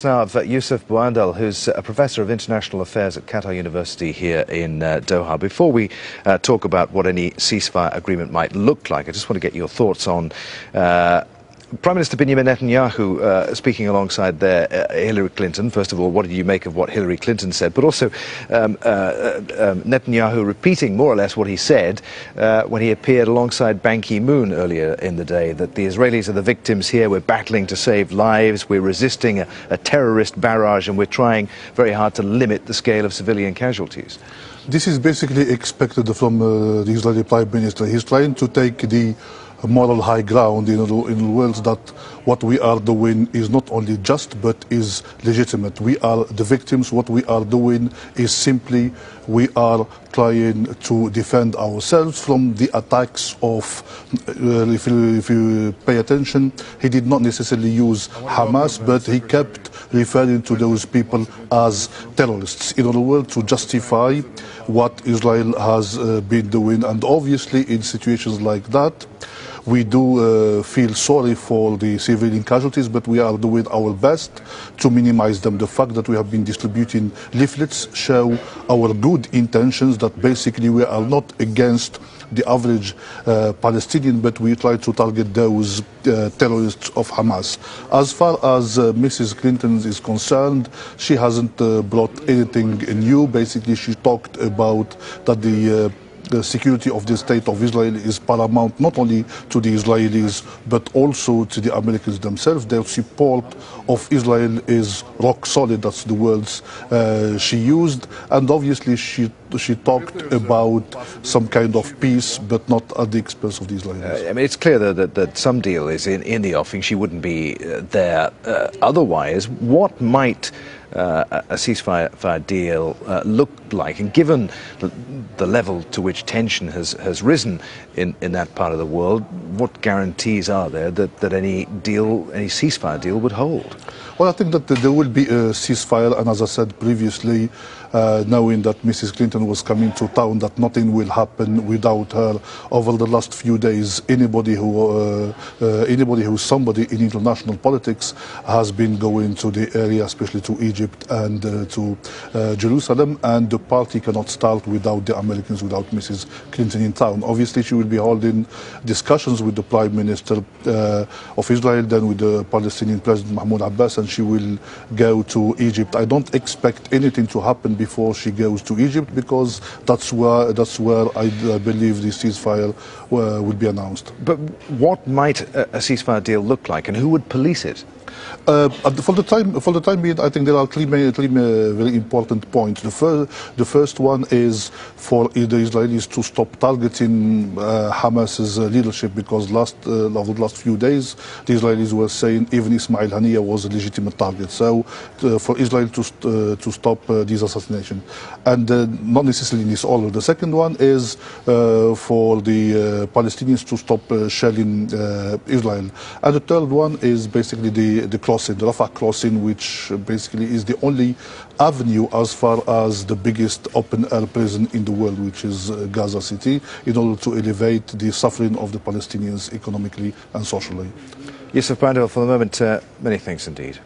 Now of Youcef Bouandel, who's a professor of international affairs at Qatar University here in Doha. Before we talk about what any ceasefire agreement might look like, I just want to get your thoughts on Prime Minister Benjamin Netanyahu speaking alongside there Hillary Clinton. First of all, what did you make of what Hillary Clinton said? But also Netanyahu repeating more or less what he said when he appeared alongside Ban Ki-moon earlier in the day, that the Israelis are the victims here, we're battling to save lives, we're resisting a terrorist barrage, and we're trying very hard to limit the scale of civilian casualties. This is basically expected from the Israeli Prime Minister. He's trying to take the moral high ground in the world that what we are doing is not only just but is legitimate. We are the victims. What we are doing is simply we are trying to defend ourselves from the attacks of, if you pay attention, he did not necessarily use Hamas, but he kept referring to those people as terrorists in other words to justify what Israel has been doing. And obviously in situations like that, we do feel sorry for the civilian casualties, but we are doing our best to minimize them. The fact that we have been distributing leaflets show our good intentions, that basically we are not against the average Palestinian, but we try to target those terrorists of Hamas. As far as Mrs. Clinton is concerned, she hasn't brought anything new. Basically, she talked about that the security of the state of Israel is paramount not only to the Israelis but also to the Americans themselves. Their support of Israel is rock solid. That's the words she used. And obviously she talked about some kind of peace, but not at the expense of the Israelis. I mean, it's clear that some deal is in the offing. She wouldn't be there otherwise. What might a ceasefire deal look like? And given the level to which tension has risen in that part of the world, what guarantees are there that any ceasefire deal would hold? Well, I think that there will be a ceasefire, and as I said previously, knowing that Mrs. Clinton was coming to town, that nothing will happen without her. Over the last few days, anybody who's somebody in international politics has been going to the area, especially to Egypt and to Jerusalem, and the party cannot start without the Americans, without Mrs. Clinton in town. Obviously, she will be holding discussions with the Prime Minister of Israel, then with the Palestinian President Mahmoud Abbas, and she will go to Egypt. I don't expect anything to happen before she goes to Egypt, because that's where I believe the ceasefire will be announced. But what might a ceasefire deal look like, and who would police it? For the time being, I think there are three very important points. The first one is for the Israelis to stop targeting Hamas's leadership, because over the last few days, the Israelis were saying even Ismail Haniyeh was a legitimate target. So for Israel to stop these assassinations, and not necessarily in this order. The second one is for the Palestinians to stop shelling Israel, and the third one is basically the crossing, the Rafah crossing, which basically is the only avenue as far as the biggest open-air prison in the world, which is Gaza City, in order to elevate the suffering of the Palestinians economically and socially. Youcef Bouandel, for the moment, many thanks indeed.